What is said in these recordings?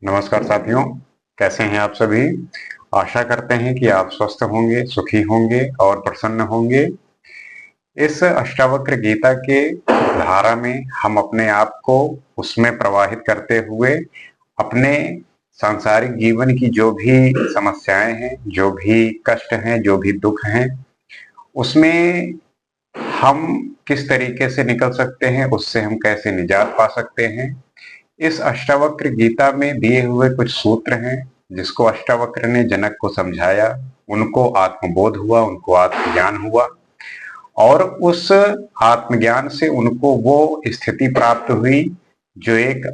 नमस्कार साथियों, कैसे हैं आप सभी। आशा करते हैं कि आप स्वस्थ होंगे, सुखी होंगे और प्रसन्न होंगे। इस अष्टावक्र गीता के धारा में हम अपने आप को उसमें प्रवाहित करते हुए अपने सांसारिक जीवन की जो भी समस्याएं हैं, जो भी कष्ट हैं, जो भी दुख हैं, उसमें हम किस तरीके से निकल सकते हैं, उससे हम कैसे निजात पा सकते हैं। इस अष्टावक्र गीता में दिए हुए कुछ सूत्र हैं जिसको अष्टावक्र ने जनक को समझाया। उनको आत्मबोध हुआ, उनको आत्मज्ञान हुआ और उस आत्मज्ञान से उनको वो स्थिति प्राप्त हुई जो एक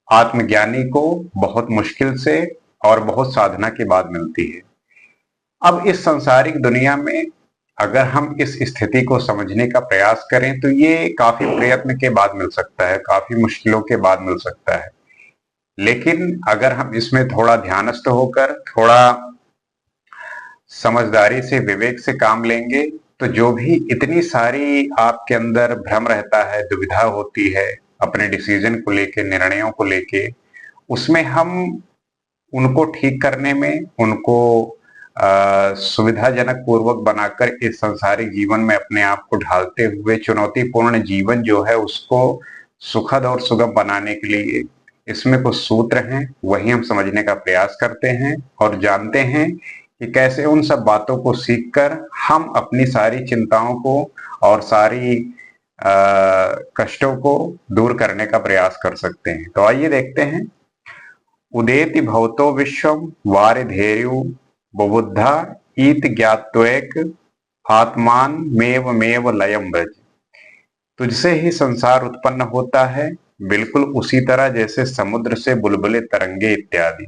आत्मज्ञानी को बहुत मुश्किल से और बहुत साधना के बाद मिलती है। अब इस सांसारिक दुनिया में अगर हम इस स्थिति को समझने का प्रयास करें तो ये काफी प्रयत्न के बाद मिल सकता है, काफी मुश्किलों के बाद मिल सकता है। लेकिन अगर हम इसमें थोड़ा ध्यानस्थ होकर, थोड़ा समझदारी से, विवेक से काम लेंगे तो जो भी इतनी सारी आपके अंदर भ्रम रहता है, दुविधा होती है अपने डिसीजन को लेके, निर्णयों को लेके, उसमें हम उनको ठीक करने में, उनको सुविधाजनक पूर्वक बनाकर इस संसारिक जीवन में अपने आप को ढालते हुए चुनौतीपूर्ण जीवन जो है उसको सुखद और सुगम बनाने के लिए इसमें कुछ सूत्र हैं, वही हम समझने का प्रयास करते हैं और जानते हैं कि कैसे उन सब बातों को सीखकर हम अपनी सारी चिंताओं को और सारी कष्टों को दूर करने का प्रयास कर सकते हैं। तो आइए देखते हैं। उदेति भवतो विश्वम वारिधेर्यु बुबुद्धा ईत ज्ञात्वेक आत्मान मेव मेव लयम ब्रज। तुझसे ही संसार उत्पन्न होता है, बिल्कुल उसी तरह जैसे समुद्र से बुलबुले तरंगे इत्यादि।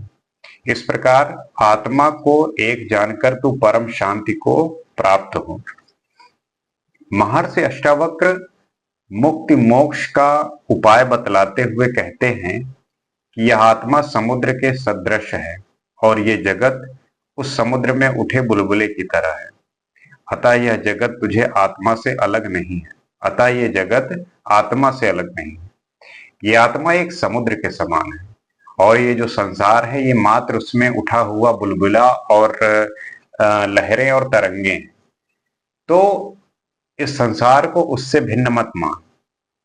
इस प्रकार आत्मा को एक जानकर तू परम शांति को प्राप्त हो। महर्षि अष्टावक्र मुक्ति मोक्ष का उपाय बतलाते हुए कहते हैं कि यह आत्मा समुद्र के सदृश है और ये जगत उस समुद्र में उठे बुलबुले की तरह है। अतः यह जगत तुझे आत्मा से अलग नहीं है। अतः ये जगत आत्मा से अलग नहीं है। ये आत्मा एक समुद्र के समान है और ये जो संसार है ये मात्र उसमें उठा हुआ बुलबुला और लहरें और तरंगे हैं। तो इस संसार को उससे भिन्न मत मान,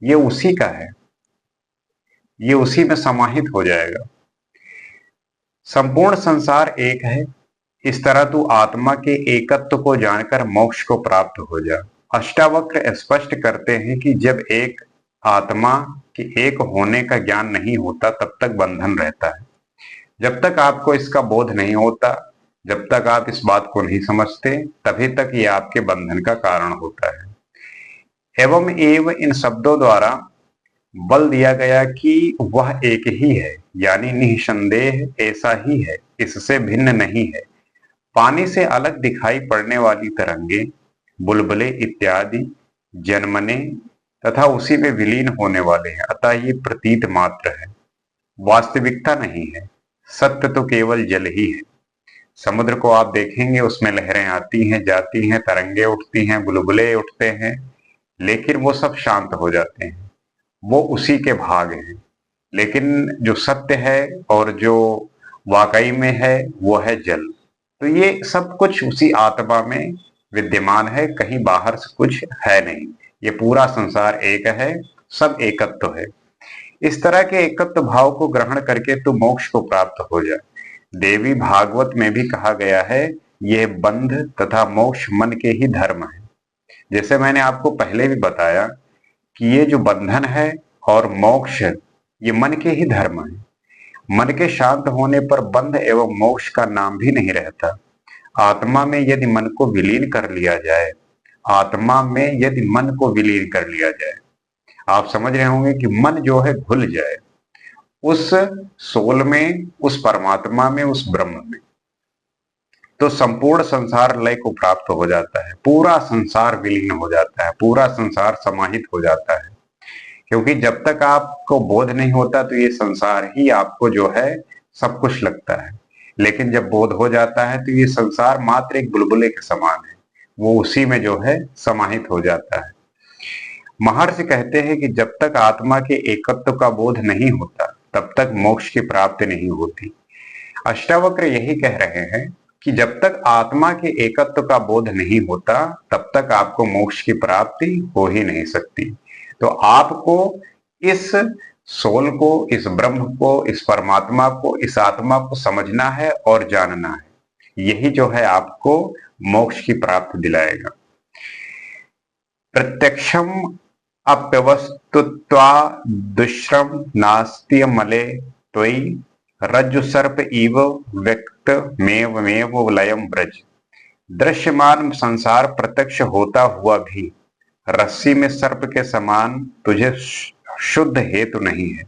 ये उसी का है, ये उसी में समाहित हो जाएगा। संपूर्ण संसार एक है। इस तरह तू आत्मा के एकत्व को जानकर मोक्ष को प्राप्त हो जा। अष्टावक्र स्पष्ट करते हैं कि जब एक आत्मा के एक होने का ज्ञान नहीं होता तब तक बंधन रहता है। जब तक आपको इसका बोध नहीं होता, जब तक आप इस बात को नहीं समझते, तभी तक ये आपके बंधन का कारण होता है। एवं एव इन शब्दों द्वारा बल दिया गया कि वह एक ही है, यानी निसंदेह ऐसा ही है, इससे भिन्न नहीं है। पानी से अलग दिखाई पड़ने वाली तरंगे, बुलबुले इत्यादि जन्मने तथा उसी में विलीन होने वाले हैं, अतः ये प्रतीत मात्र है, वास्तविकता नहीं है। सत्य तो केवल जल ही है। समुद्र को आप देखेंगे, उसमें लहरें आती हैं, जाती हैं, तरंगे उठती हैं, बुलबुले उठते हैं, लेकिन वो सब शांत हो जाते हैं, वो उसी के भाग हैं। लेकिन जो सत्य है और जो वाकई में है वो है जल। तो ये सब कुछ उसी आत्मा में विद्यमान है, कहीं बाहर से कुछ है नहीं। ये पूरा संसार एक है, सब एकत्व है। इस तरह के एकत्व भाव को ग्रहण करके तू मोक्ष को प्राप्त हो जाए। देवी भागवत में भी कहा गया है, यह बंध तथा मोक्ष मन के ही धर्म है। जैसे मैंने आपको पहले भी बताया कि ये जो बंधन है और मोक्ष है, ये मन के ही धर्म है। मन के शांत होने पर बंध एवं मोक्ष का नाम भी नहीं रहता। आत्मा में यदि मन को विलीन कर लिया जाए, आत्मा में यदि मन को विलीन कर लिया जाए, आप समझ रहे होंगे कि मन जो है घुल जाए उस सोल में, उस परमात्मा में, उस ब्रह्म में, तो संपूर्ण संसार लय को प्राप्त हो जाता है। पूरा संसार विलीन हो जाता है, पूरा संसार समाहित हो जाता है। क्योंकि जब तक आपको बोध नहीं होता तो ये संसार ही आपको जो है सब कुछ लगता है, लेकिन जब बोध हो जाता है तो ये संसार मात्र एक बुलबुले के समान है, वो उसी में जो है समाहित हो जाता है। महर्षि कहते हैं कि जब तक आत्मा के एकत्व का बोध नहीं होता तब तक मोक्ष की प्राप्ति नहीं होती। अष्टावक्र यही कह रहे हैं कि जब तक आत्मा के एकत्व का बोध नहीं होता तब तक आपको मोक्ष की प्राप्ति हो ही नहीं सकती। तो आपको इस सोल को, इस ब्रह्म को, इस परमात्मा को, इस आत्मा को समझना है और जानना है। यही जो है आपको मोक्ष की प्राप्ति दिलाएगा। प्रत्यक्षम अप्यवस्तुत्वा दुष्रम नास्त्यमले त्वयि रज्जु सर्प इव व्यक्तमेव लयम ब्रज। दृश्यमान संसार प्रत्यक्ष होता हुआ भी रस्सी में सर्प के समान तुझे शुद्ध हेतु नहीं है,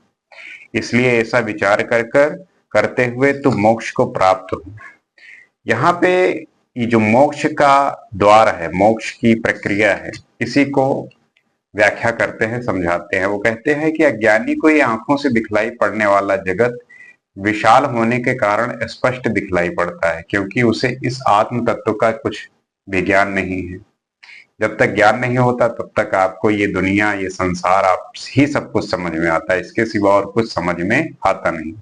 इसलिए ऐसा विचार करते हुए तू मोक्ष को प्राप्त हो। यहाँ पे ये जो मोक्ष का द्वार है, मोक्ष की प्रक्रिया है, इसी को व्याख्या करते हैं, समझाते हैं। वो कहते हैं कि अज्ञानी को ये आंखों से दिखलाई पड़ने वाला जगत विशाल होने के कारण स्पष्ट दिखलाई पड़ता है, क्योंकि उसे इस आत्म तत्व का कुछ भी ज्ञान नहीं है। जब तक ज्ञान नहीं होता तब तक आपको ये दुनिया, ये संसार, आप ही सब कुछ समझ में आता है, इसके सिवा और कुछ समझ में आता नहीं।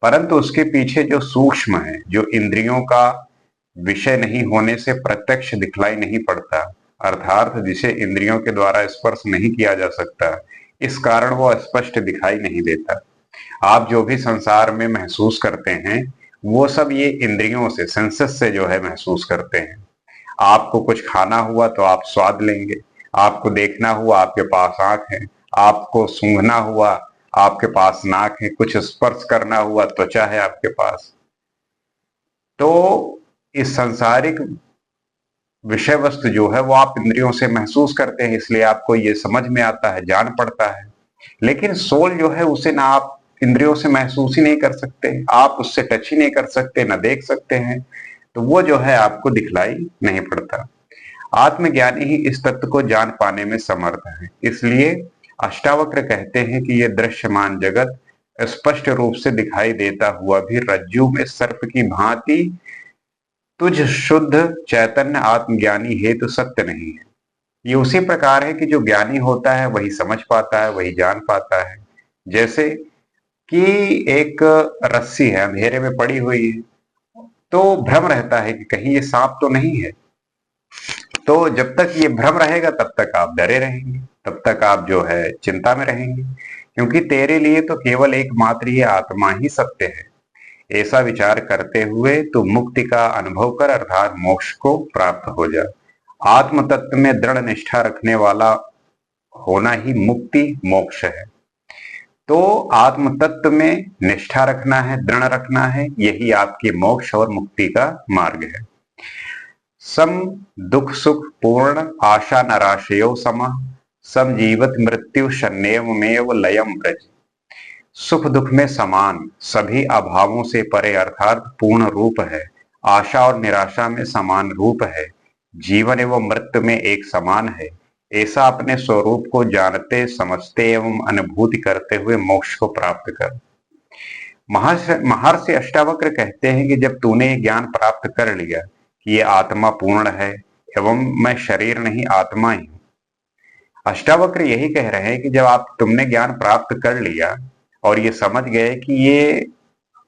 परंतु उसके पीछे जो सूक्ष्म है, जो इंद्रियों का विषय नहीं होने से प्रत्यक्ष दिखलाई नहीं पड़ता, अर्थात जिसे इंद्रियों के द्वारा स्पर्श नहीं किया जा सकता, इस कारण वो स्पष्ट दिखाई नहीं देता। आप जो भी संसार में महसूस करते हैं वो सब ये इंद्रियों से, सेंसेस से जो है महसूस करते हैं। आपको कुछ खाना हुआ तो आप स्वाद लेंगे, आपको देखना हुआ आपके पास आंख है, आपको सूंघना हुआ आपके पास नाक है, कुछ स्पर्श करना हुआ त्वचा है आपके पास। तो इस सांसारिक विषय वस्तु जो है वो आप इंद्रियों से महसूस करते हैं, इसलिए आपको ये समझ में आता है, जान पड़ता है। लेकिन सोल जो है उसे ना आप इंद्रियों से महसूस ही नहीं कर सकते, आप उससे टच ही नहीं कर सकते, ना देख सकते हैं, तो वो जो है आपको दिखलाई नहीं पड़ता। आत्मज्ञानी ही इस तत्व को जान पाने में समर्थ है। इसलिए अष्टावक्र कहते हैं कि यह दृश्यमान जगत स्पष्ट रूप से दिखाई देता हुआ भी रज्जु में सर्प की भांति तुझ शुद्ध चैतन्य आत्मज्ञानी हेतु सत्य नहीं है। ये उसी प्रकार है कि जो ज्ञानी होता है वही समझ पाता है, वही जान पाता है। जैसे कि एक रस्सी है, अंधेरे में पड़ी हुई है, तो भ्रम रहता है कि कहीं ये सांप तो नहीं है। तो जब तक ये भ्रम रहेगा तब तक आप डरे रहेंगे, तब तक आप जो है चिंता में रहेंगे, क्योंकि तेरे लिए तो केवल एकमात्र ये आत्मा ही सत्य है। ऐसा विचार करते हुए तू मुक्ति का अनुभव कर, अर्थात मोक्ष को प्राप्त हो जा। आत्म तत्व में दृढ़ निष्ठा रखने वाला होना ही मुक्ति मोक्ष है। तो आत्म तत्व में निष्ठा रखना है, दृढ़ रखना है, यही आपकी मोक्ष और मुक्ति का मार्ग है। सम दुख सुख पूर्ण आशा नराशयो समः सम जीवत मृत्यु शन्येवमेव लयम ब्रज। सुख दुख में समान, सभी अभावों से परे अर्थात पूर्ण रूप है। आशा और निराशा में समान रूप है। जीवन एवं मृत्यु में एक समान है। ऐसा अपने स्वरूप को जानते, समझते एवं अनुभूति करते हुए मोक्ष को प्राप्त कर। महर्षि अष्टावक्र कहते हैं कि जब तूने ये ज्ञान प्राप्त कर लिया कि ये आत्मा पूर्ण है एवं मैं शरीर नहीं आत्मा ही हूं। अष्टावक्र यही कह रहे हैं कि जब तुमने ज्ञान प्राप्त कर लिया और ये समझ गए कि ये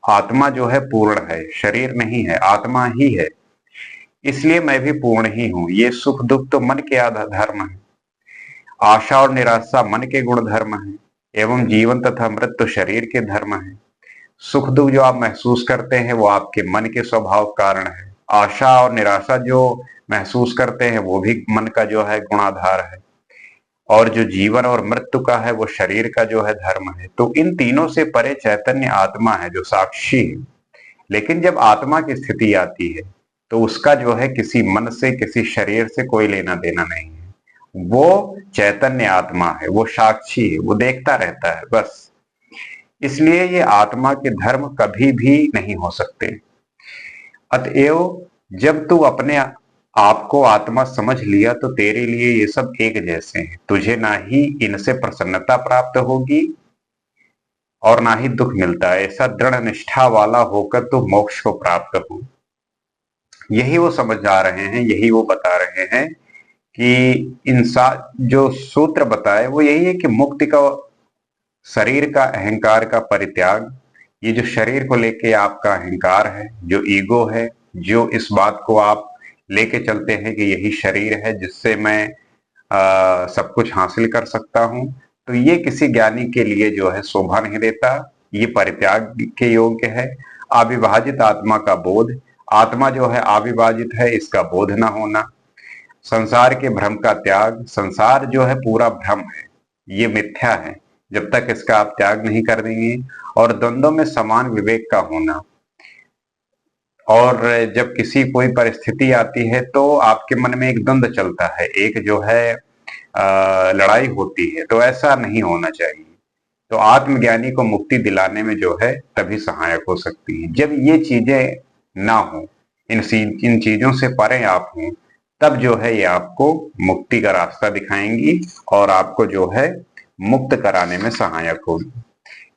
आत्मा जो है पूर्ण है, शरीर नहीं है, आत्मा ही है, इसलिए मैं भी पूर्ण ही हूं। ये सुख दुख तो मन के धर्म है, आशा और निराशा मन के गुण धर्म है, एवं जीवन तथा मृत्यु शरीर के धर्म है। सुख दुख जो आप महसूस करते हैं वो आपके मन के स्वभाव कारण है। आशा और निराशा जो महसूस करते हैं वो भी मन का जो है गुणाधार है, और जो जीवन और मृत्यु का है वो शरीर का जो है धर्म है। तो इन तीनों से परे चैतन्य आत्मा है जो साक्षी है। लेकिन जब आत्मा की स्थिति आती है तो उसका जो है किसी मन से, किसी शरीर से कोई लेना देना नहीं है। वो चैतन्य आत्मा है, वो साक्षी है, वो देखता रहता है बस। इसलिए ये आत्मा के धर्म कभी भी नहीं हो सकते। अतएव जब तू अपने आपको आत्मा समझ लिया तो तेरे लिए ये सब एक जैसे हैं। तुझे ना ही इनसे प्रसन्नता प्राप्त होगी और ना ही दुख मिलता है। ऐसा दृढ़ निष्ठा वाला होकर तो मोक्ष को प्राप्त हो। यही वो समझ आ रहे हैं, यही वो बता रहे हैं कि इंसान जो सूत्र बताए वो यही है कि मुक्ति का शरीर का अहंकार का परित्याग। ये जो शरीर को लेके आपका अहंकार है, जो ईगो है, जो इस बात को आप लेके चलते हैं कि यही शरीर है जिससे मैं सब कुछ हासिल कर सकता हूं, तो ये किसी ज्ञानी के लिए जो है शोभा नहीं देता। ये परित्याग के योग्य है। अविभाजित आत्मा का बोध, आत्मा जो है अविभाजित है, इसका बोध न होना। संसार के भ्रम का त्याग, संसार जो है पूरा भ्रम है, ये मिथ्या है, जब तक इसका आप त्याग नहीं कर देंगे। और द्वंद्वों में समान विवेक का होना, और जब किसी कोई परिस्थिति आती है तो आपके मन में एक द्वंद्व चलता है, एक जो है लड़ाई होती है, तो ऐसा नहीं होना चाहिए। तो आत्मज्ञानी को मुक्ति दिलाने में जो है तभी सहायक हो सकती है। जब ये चीजें ना हो, इन चीजों से परे आप हों, तब जो है ये आपको मुक्ति का रास्ता दिखाएंगी और आपको जो है मुक्त कराने में सहायक होगी।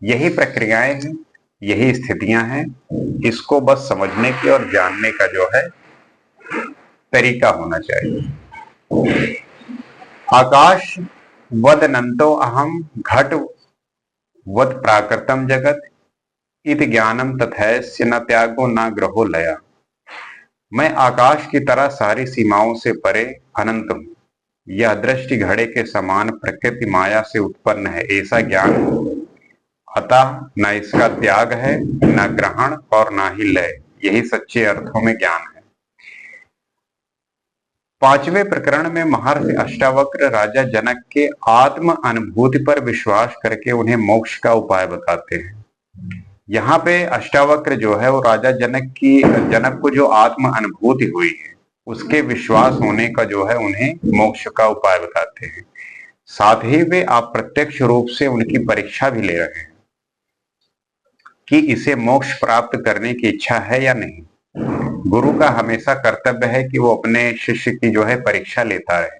यही प्रक्रियाएं हैं, यही स्थितियां हैं। इसको बस समझने की और जानने का जो है तरीका होना चाहिए। आकाश वदनंतो अहम घट वद प्राकृतम जगत इत ज्ञानम तथैस्य न त्यागो न ग्रहो लया। मैं आकाश की तरह सारी सीमाओं से परे अनंत हूं। यह दृष्टि घड़े के समान प्रकृति माया से उत्पन्न है, ऐसा ज्ञान अतः न इसका त्याग है, न ग्रहण और न ही लय। यही सच्चे अर्थों में ज्ञान है। पांचवें प्रकरण में महर्षि अष्टावक्र राजा जनक के आत्म अनुभूति पर विश्वास करके उन्हें मोक्ष का उपाय बताते हैं। यहाँ पे अष्टावक्र जो है वो राजा जनक को जो आत्म अनुभूति हुई है, उसके विश्वास होने का जो है उन्हें मोक्ष का उपाय बताते हैं। साथ ही वे अप्रत्यक्ष रूप से उनकी परीक्षा भी ले रहे हैं कि इसे मोक्ष प्राप्त करने की इच्छा है या नहीं। गुरु का हमेशा कर्तव्य है कि वो अपने शिष्य की जो है परीक्षा लेता रहे,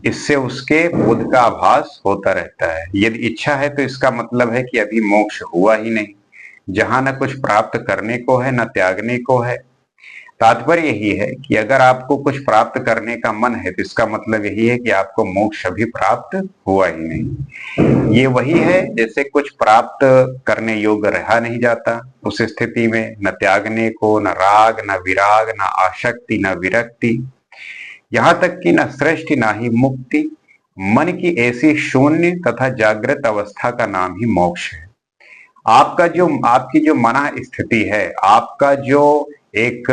इससे उसके बोध का आभास होता रहता है। यदि इच्छा है तो इसका मतलब है कि अभी मोक्ष हुआ ही नहीं, जहां न कुछ प्राप्त करने को है न त्यागने को है। तात्पर्य यही है कि अगर आपको कुछ प्राप्त करने का मन है तो इसका मतलब यही है कि आपको मोक्ष अभी प्राप्त हुआ ही नहीं। ये वही है जैसे कुछ प्राप्त करने योग्य रहा नहीं जाता, उस स्थिति में न त्यागने को, न राग, न विराग, न आसक्ति, न विरक्ति, यहां तक कि न सृष्टि ना ही मुक्ति। मन की ऐसी शून्य तथा जागृत अवस्था का नाम ही मोक्ष है। आपकी जो मना स्थिति है, आपका जो एक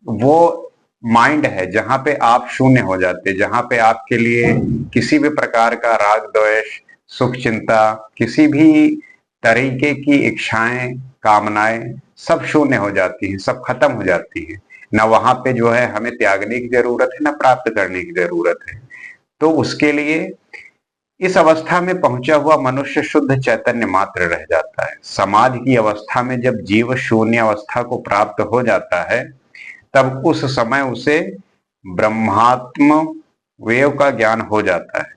वो माइंड है जहां पे आप शून्य हो जाते, जहां पे आपके लिए किसी भी प्रकार का राग द्वेष, सुख चिंता, किसी भी तरीके की इच्छाएं, कामनाएं सब शून्य हो जाती हैं, सब खत्म हो जाती हैं। ना वहां पे जो है हमें त्यागने की जरूरत है, ना प्राप्त करने की जरूरत है। तो उसके लिए इस अवस्था में पहुंचा हुआ मनुष्य शुद्ध चैतन्य मात्र रह जाता है। समाधि की अवस्था में जब जीव शून्य अवस्था को प्राप्त हो जाता है, तब उस समय उसे ब्रह्मात्म वेव का ज्ञान हो जाता है।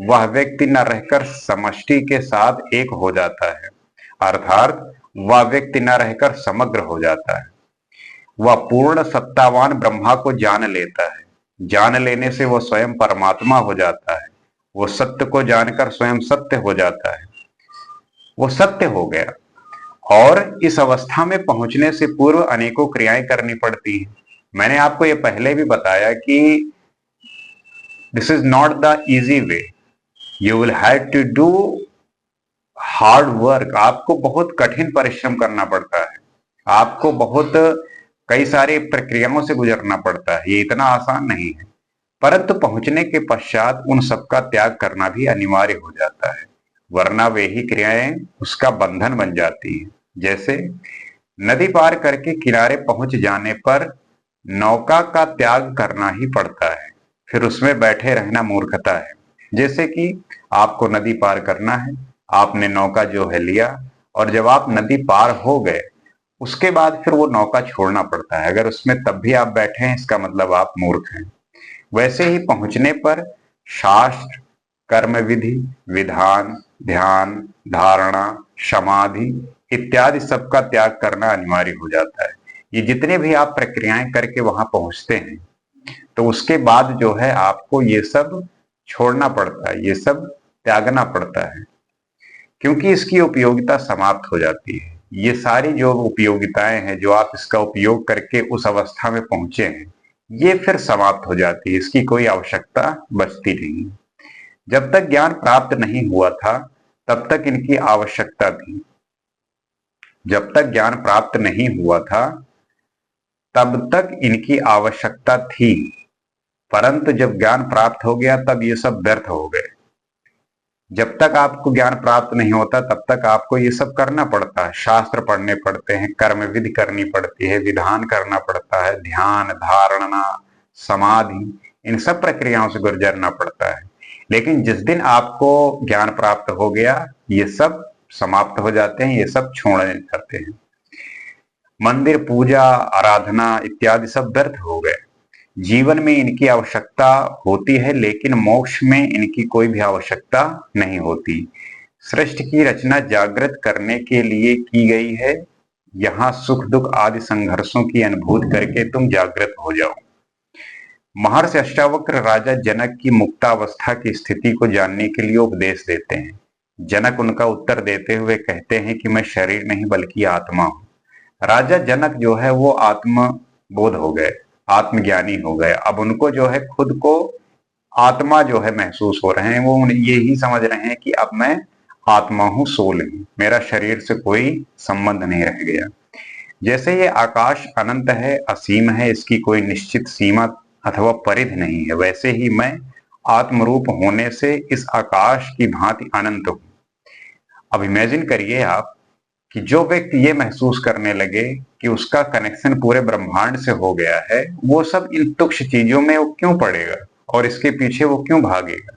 वह व्यक्ति न रहकर समष्टि के साथ एक हो जाता है, अर्थात वह व्यक्ति न रहकर समग्र हो जाता है। वह पूर्ण सत्तावान ब्रह्मा को जान लेता है। जान लेने से वह स्वयं परमात्मा हो जाता है। वो सत्य को जानकर स्वयं सत्य हो जाता है, वो सत्य हो गया। और इस अवस्था में पहुंचने से पूर्व अनेकों क्रियाएं करनी पड़ती हैं। मैंने आपको ये पहले भी बताया कि this is not the easy way, you will have to do hard work. आपको बहुत कठिन परिश्रम करना पड़ता है, आपको बहुत कई सारी प्रक्रियाओं से गुजरना पड़ता है, ये इतना आसान नहीं है। परंतु पहुंचने के पश्चात उन सबका त्याग करना भी अनिवार्य हो जाता है, वरना वे ही क्रियाएं उसका बंधन बन जाती हैं। जैसे नदी पार करके किनारे पहुंच जाने पर नौका का त्याग करना ही पड़ता है, फिर उसमें बैठे रहना मूर्खता है। जैसे कि आपको नदी पार करना है, आपने नौका जो है लिया, और जब आप नदी पार हो गए उसके बाद फिर वो नौका छोड़ना पड़ता है। अगर उसमें तब भी आप बैठे हैं, इसका मतलब आप मूर्ख हैं। वैसे ही पहुंचने पर शास्त्र, कर्म विधि, विधान, ध्यान, धारणा, समाधि इत्यादि सबका त्याग करना अनिवार्य हो जाता है। ये जितने भी आप प्रक्रियाएं करके वहां पहुंचते हैं, तो उसके बाद जो है आपको ये सब छोड़ना पड़ता है, ये सब त्यागना पड़ता है। क्योंकि इसकी उपयोगिता समाप्त हो जाती है। ये सारी जो उपयोगिताएं हैं, जो आप इसका उपयोग करके उस अवस्था में पहुंचे हैं, ये फिर समाप्त हो जाती है, इसकी कोई आवश्यकता बचती नहीं। जब तक ज्ञान प्राप्त नहीं हुआ था तब तक इनकी आवश्यकता थी। जब तक ज्ञान प्राप्त नहीं हुआ था तब तक इनकी आवश्यकता थी, परंतु जब ज्ञान प्राप्त हो गया तब ये सब व्यर्थ हो गए। जब तक आपको ज्ञान प्राप्त नहीं होता तब तक आपको ये सब करना पड़ता है, शास्त्र पढ़ने पड़ते हैं, कर्म विधि करनी पड़ती है, विधान करना पड़ता है, ध्यान, धारणा, समाधि, इन सब प्रक्रियाओं से गुजरना पड़ता है। लेकिन जिस दिन आपको ज्ञान प्राप्त हो गया, ये सब समाप्त हो जाते हैं, ये सब छोड़ने जाते हैं। मंदिर, पूजा, आराधना इत्यादि सब व्यर्थ हो गए। जीवन में इनकी आवश्यकता होती है, लेकिन मोक्ष में इनकी कोई भी आवश्यकता नहीं होती। सृष्टि की रचना जागृत करने के लिए की गई है। यहाँ सुख दुख आदि संघर्षों की अनुभूति करके तुम जागृत हो जाओ। महर्षि अष्टावक्र राजा जनक की मुक्तावस्था की स्थिति को जानने के लिए उपदेश देते हैं। जनक उनका उत्तर देते हुए कहते हैं कि मैं शरीर नहीं बल्कि आत्मा हूँ। राजा जनक जो है वो आत्मबोध हो गए, आत्मज्ञानी हो गए। अब उनको जो है खुद को आत्मा जो है महसूस हो रहे हैं, वो ये ही समझ रहे हैं कि अब मैं आत्मा हूँ, सोल हूँ, मेरा शरीर से कोई संबंध नहीं रह गया। जैसे ये आकाश अनंत है, असीम है, इसकी कोई निश्चित सीमा अथवा परिधि नहीं है, वैसे ही मैं आत्मरूप होने से इस आकाश की भांति अनंत हूं। अब इमेजिन करिए आप कि जो व्यक्ति ये महसूस करने लगे कि उसका कनेक्शन पूरे ब्रह्मांड से हो गया है, वो सब इन तुच्छ चीजों में वो क्यों पड़ेगा और इसके पीछे वो क्यों भागेगा।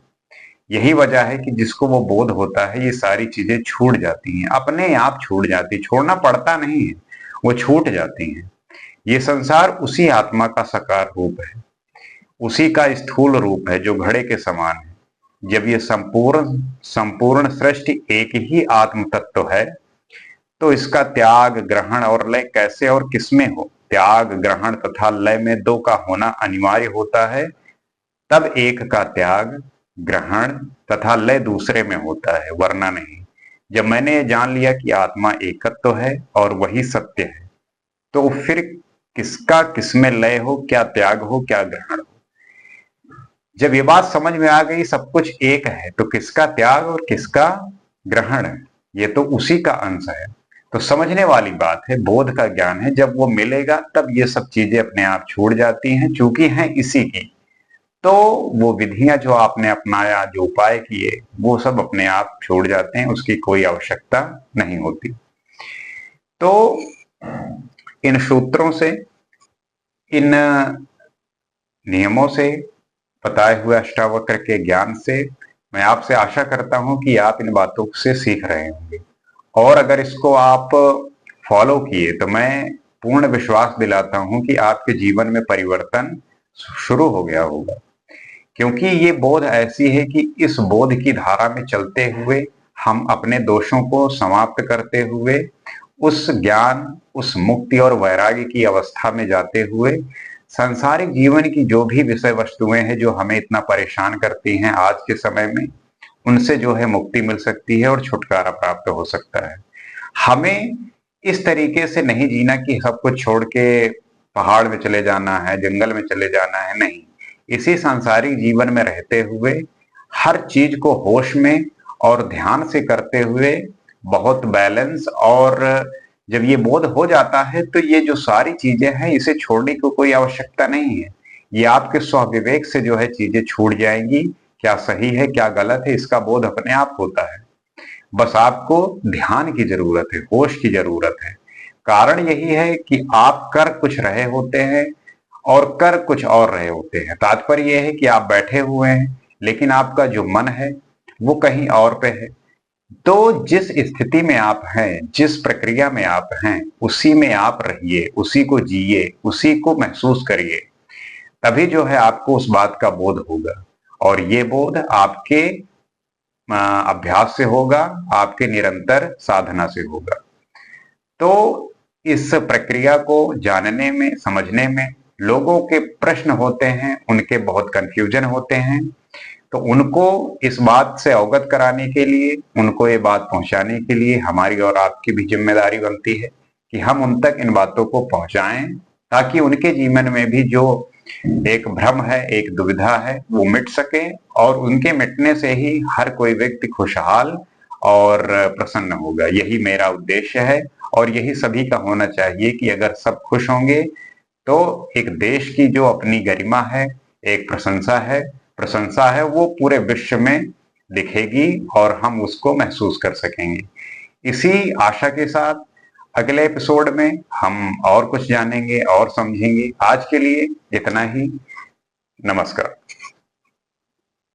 यही वजह है कि जिसको वो बोध होता है, ये सारी चीजें छूट जाती हैं, अपने आप छूट जाती, छोड़ना पड़ता नहीं है, वो छूट जाती हैं। ये संसार उसी आत्मा का साकार रूप है, उसी का स्थूल रूप है जो घड़े के समान है। जब ये संपूर्ण सृष्टि एक ही आत्म तत्व है, तो इसका त्याग, ग्रहण और लय कैसे और किसमें हो। त्याग, ग्रहण तथा लय में दो का होना अनिवार्य होता है, तब एक का त्याग, ग्रहण तथा लय दूसरे में होता है, वरना नहीं। जब मैंने ये जान लिया कि आत्मा एकत्व है और वही सत्य है, तो फिर किसका किसमें लय हो, क्या त्याग हो, क्या ग्रहण हो। जब ये बात समझ में आ गई, सब कुछ एक है, तो किसका त्याग और किसका ग्रहण है, ये तो उसी का अंश है। तो समझने वाली बात है, बोध का ज्ञान है। जब वो मिलेगा तब ये सब चीजें अपने आप छूट जाती हैं, चूंकि हैं इसी की। तो वो विधियां जो आपने अपनाया, जो उपाय किए, वो सब अपने आप छोड़ जाते हैं, उसकी कोई आवश्यकता नहीं होती। तो इन सूत्रों से, इन नियमों से, बताए हुए अष्टावक्र के ज्ञान से मैं आपसे आशा करता हूं कि आप इन बातों से सीख रहे होंगे, और अगर इसको आप फॉलो किए तो मैं पूर्ण विश्वास दिलाता हूं कि आपके जीवन में परिवर्तन शुरू हो गया होगा। क्योंकि ये बोध ऐसी है कि इस बोध की धारा में चलते हुए हम अपने दोषों को समाप्त करते हुए उस ज्ञान, उस मुक्ति और वैराग्य की अवस्था में जाते हुए सांसारिक जीवन की जो भी विषय वस्तुएं हैं जो हमें इतना परेशान करती हैं आज के समय में, उनसे जो है मुक्ति मिल सकती है और छुटकारा प्राप्त हो सकता है। हमें इस तरीके से नहीं जीना कि सब कुछ छोड़ के पहाड़ में चले जाना है, जंगल में चले जाना है, नहीं। इसी सांसारिक जीवन में रहते हुए हर चीज को होश में और ध्यान से करते हुए बहुत बैलेंस, और जब ये बोध हो जाता है तो ये जो सारी चीजें हैं इसे छोड़ने की कोई आवश्यकता नहीं है। ये आपके स्वविवेक से जो है चीजें छूट जाएंगी, क्या सही है क्या गलत है इसका बोध अपने आप होता है। बस आपको ध्यान की जरूरत है, होश की जरूरत है। कारण यही है कि आप कर कुछ रहे होते हैं और कर कुछ और रहे होते हैं। तात्पर्य यह है कि आप बैठे हुए हैं, लेकिन आपका जो मन है वो कहीं और पे है। तो जिस स्थिति में आप हैं, जिस प्रक्रिया में आप हैं, उसी में आप रहिए, उसी को जिए, उसी को महसूस करिए। तभी जो है आपको उस बात का बोध होगा, और ये बोध आपके अभ्यास से होगा, आपके निरंतर साधना से होगा। तो इस प्रक्रिया को जानने में, समझने में लोगों के प्रश्न होते हैं, उनके बहुत कंफ्यूजन होते हैं। तो उनको इस बात से अवगत कराने के लिए, उनको ये बात पहुंचाने के लिए हमारी और आपकी भी जिम्मेदारी बनती है कि हम उन तक इन बातों को पहुंचाएं, ताकि उनके जीवन में भी जो एक भ्रम है, एक दुविधा है, वो मिट सके और उनके मिटने से ही हर कोई व्यक्ति खुशहाल और प्रसन्न होगा। यही मेरा उद्देश्य है और यही सभी का होना चाहिए कि अगर सब खुश होंगे तो एक देश की जो अपनी गरिमा है, एक प्रशंसा है, वो पूरे विश्व में दिखेगी और हम उसको महसूस कर सकेंगे। इसी आशा के साथ अगले एपिसोड में हम और कुछ जानेंगे और समझेंगे। आज के लिए इतना ही। नमस्कार।